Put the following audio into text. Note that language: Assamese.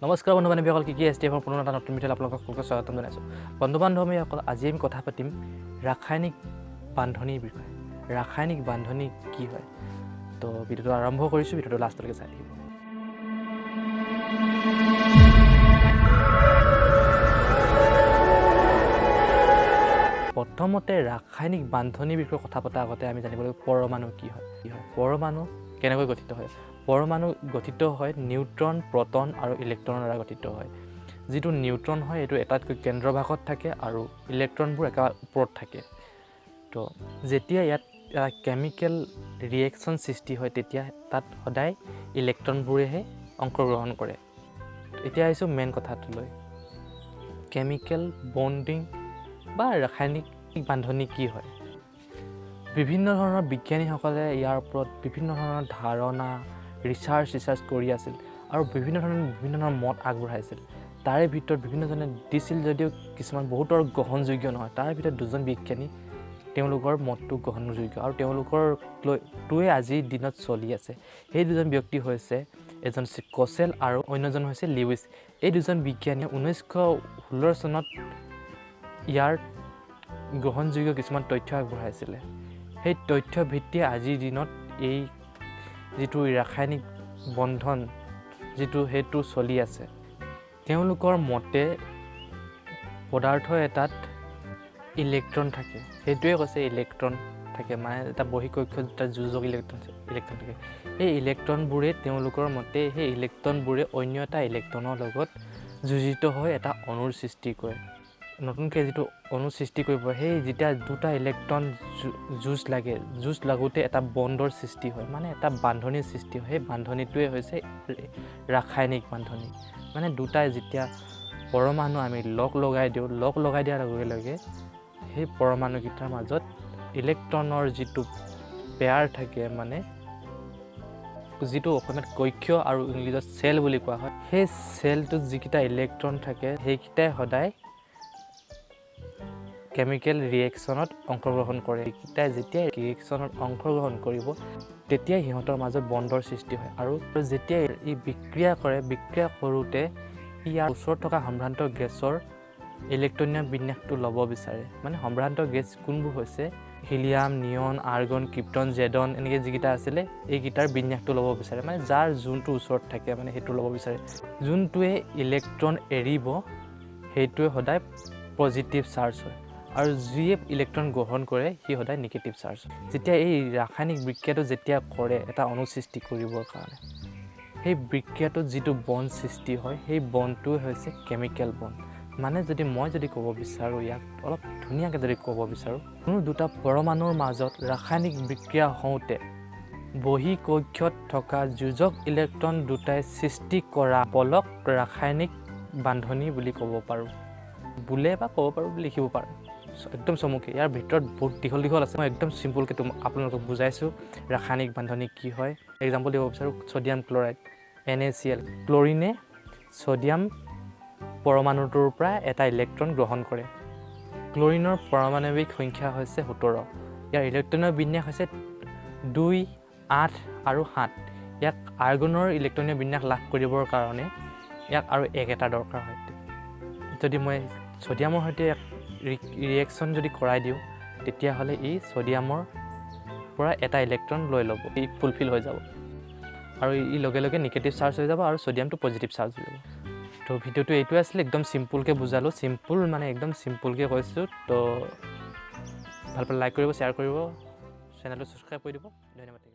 নমস্কাৰ বন্ধু বান্ধৱীসকল, কি STF পুনৰ এটা নতুন ভিডিঅ'ত আপোনালোকক সকলোকে স্বাগতম জনাইছোঁ। বন্ধু বান্ধৱীসকল, আজি আমি কথা পাতিম ৰাসায়নিক বান্ধনিৰ বিষয়ে। ৰাসায়নিক বান্ধনি কি হয়? তো ভিডিঅ'টো আৰম্ভ কৰিছোঁ, ভিডিঅ'টো লাষ্টলৈকে চাই থাকিব। প্ৰথমতে ৰাসায়নিক বান্ধনিৰ বিষয়ে কথা পতাৰ আগতে আমি জানিব লাগিব পৰমাণু কি হয়। পৰমাণু কেনেকৈ গঠিত হয়? পৰমাণু গঠিত হয় নিউট্ৰন, প্ৰটন আৰু ইলেক্ট্ৰনৰ দ্বাৰা গঠিত হয়। যিটো নিউট্ৰন হয় এইটো এটাতকৈ কেন্দ্ৰভাগত থাকে আৰু ইলেক্ট্ৰনবোৰ একেবাৰে ওপৰত থাকে। তো যেতিয়া ইয়াত এটা কেমিকেল ৰিয়েকশ্যন সৃষ্টি হয় তেতিয়া তাত সদায় ইলেক্ট্ৰনবোৰেহে অংশগ্ৰহণ কৰে। এতিয়া আহিছোঁ মেইন কথাটোলৈ, কেমিকেল বণ্ডিং বা ৰাসায়নিক বান্ধনি কি হয়। বিভিন্ন ধৰণৰ বিজ্ঞানীসকলে ইয়াৰ ওপৰত বিভিন্ন ধৰণৰ ধাৰণা ৰিচাৰ্চ কৰি আছিল আৰু বিভিন্ন ধৰণৰ মত আগবঢ়াইছিল। তাৰে ভিতৰত বিভিন্নজনে দিছিল যদিও কিছুমান বহুতৰ গ্ৰহণযোগ্য নহয়। তাৰে ভিতৰত দুজন বিজ্ঞানী তেওঁলোকৰ মতটো গ্ৰহণযোগ্য আৰু তেওঁলোকৰটোৱে আজিৰ দিনত চলি আছে। সেই দুজন ব্যক্তি হৈছে এজন কচেল আৰু অন্যজন হৈছে লিউইছ। এই দুজন বিজ্ঞানীয়ে 1916 চনত ইয়াৰ গ্ৰহণযোগ্য কিছুমান তথ্য আগবঢ়াইছিলে। সেই তথ্য ভিত্তিয়ে আজিৰ দিনত এই যিটো ৰাসায়নিক বন্ধন সেইটো চলি আছে। তেওঁলোকৰ মতে পদাৰ্থ এটাত ইলেক্ট্ৰন থাকে, সেইটোৱে কৈছে ইলেক্ট্ৰন থাকে, মানে এটা বহিঃকক্ষ দুটা যোজক ইলেক্ট্ৰন থাকে। এই ইলেক্ট্ৰনবোৰে তেওঁলোকৰ মতে সেই ইলেক্ট্ৰনবোৰে অন্য এটা ইলেক্ট্ৰনৰ লগত যুঁজিত হৈ এটা অণুৰ সৃষ্টি কৰে। নতুনকৈ যিটো অণু সৃষ্টি কৰিব, সেই যেতিয়া দুটা ইলেক্ট্ৰন যুঁজ লাগোঁতে এটা বণ্ডৰ সৃষ্টি হয়, মানে এটা বান্ধনিৰ সৃষ্টি হয়। সেই বান্ধনিটোৱে হৈছে ৰাসায়নিক বান্ধনি। মানে দুটাই যেতিয়া পৰমাণু আমি লগ লগাই দিয়াৰ লগে লগে সেই পৰমাণুকেইটাৰ মাজত ইলেক্ট্ৰনৰ যিটো পেয়াৰ থাকে, মানে যিটো অসমীয়াত কক্ষ আৰু ইংৰাজীত চেল বুলি কোৱা হয়, সেই চেলটোত যিকেইটা ইলেক্ট্ৰন থাকে সেইকেইটাই সদায় কেমিকেল ৰিয়েকশ্যনত অংশগ্ৰহণ কৰে। এইকেইটাই যেতিয়া ৰিয়েকশ্যনত অংশগ্ৰহণ কৰিব তেতিয়াই সিহঁতৰ মাজত বণ্ডৰ সৃষ্টি হয়। আৰু যেতিয়া ই বিক্ৰিয়া কৰোঁতে ইয়াৰ ওচৰত থকা সম্ভ্ৰান্ত গেছৰ ইলেক্ট্ৰনীয় বিন্যাসটো ল'ব বিচাৰে। মানে সম্ভ্ৰান্ত গেছ কোনবোৰ হৈছে হিলিয়াম, নিয়ন, আৰ্গন, ক্ৰিপ্টন, জেডন, এনেকৈ যিকেইটা আছিলে এইকেইটাৰ বিন্যাসটো ল'ব বিচাৰে। মানে যাৰ যোনটো ওচৰত থাকে মানে সেইটো ল'ব বিচাৰে। যোনটোৱে ইলেক্ট্ৰন এৰিব সেইটোৱে সদায় পজিটিভ চাৰ্জ হয় আৰু যিয়ে ইলেক্ট্ৰন গ্ৰহণ কৰে সি সদায় নিগেটিভ চাৰ্জ হয়। যেতিয়া এই ৰাসায়নিক বিক্ৰিয়াটো যেতিয়া কৰে এটা অণু সৃষ্টি কৰিবৰ কাৰণে, সেই বিক্ৰিয়াটোত যিটো বণ্ড সৃষ্টি হয় সেই বণ্ডটোৱে হৈছে কেমিকেল বণ্ড। মানে মই যদি ক'ব বিচাৰোঁ, ইয়াক অলপ ধুনীয়াকৈ যদি ক'ব বিচাৰোঁ, কোনো দুটা পৰমাণুৰ মাজত ৰাসায়নিক বিক্ৰিয়া হওঁতে বহিঃকক্ষত থকা যোজক ইলেক্ট্ৰন দুটাই সৃষ্টি কৰা বলক ৰাসায়নিক বান্ধনি বুলি ক'ব পাৰোঁ। বোলে বা ক'ব পাৰোঁ বুলি লিখিব পাৰোঁ। একদম চমুকে, ইয়াৰ ভিতৰত বহুত দীঘল আছে। মই একদম চিম্পুলকৈ আপোনালোকক বুজাইছোঁ ৰাসায়নিক বান্ধনি কি হয়। এক্সাম্পল দিব বিচাৰোঁ, ছ'ডিয়াম ক্লৰাইড NaCl। ক্লৰিনে ছ'ডিয়াম পৰমাণুটোৰ পৰা এটা ইলেক্ট্ৰন গ্ৰহণ কৰে। ক্লৰিনৰ পাৰমাণৱিক সংখ্যা হৈছে 17। ইয়াৰ ইলেক্ট্ৰনৰ বিন্যাস হৈছে 2, 8 আৰু 7। ইয়াক আৰ্গনৰ ইলেক্ট্ৰনীয় বিন্যাস লাভ কৰিবৰ কাৰণে ইয়াক আৰু এটা দৰকাৰ হয়। যদি মই ছ'ডিয়ামৰ সৈতে ৰিয়েকশ্যন যদি কৰাই দিওঁ তেতিয়াহ'লে ই ছ'ডিয়ামৰ পৰা এটা ইলেক্ট্ৰন লৈ ল'ব, ই ফুলফিল হৈ যাব আৰু ই লগে লগে নিগেটিভ চাৰ্জ হৈ যাব আৰু ছ'ডিয়ামটো পজিটিভ চাৰ্জ হৈ যাব। তো ভিডিঅ'টো এইটোৱে আছিলে, একদম চিম্পুলকৈ বুজালোঁ। মানে একদম চিম্পুলকৈ কৈছোঁ। তো ভাল পালে লাইক কৰিব, শ্বেয়াৰ কৰিব, চেনেলটো ছাবস্ক্ৰাইব কৰি দিব। ধন্যবাদ।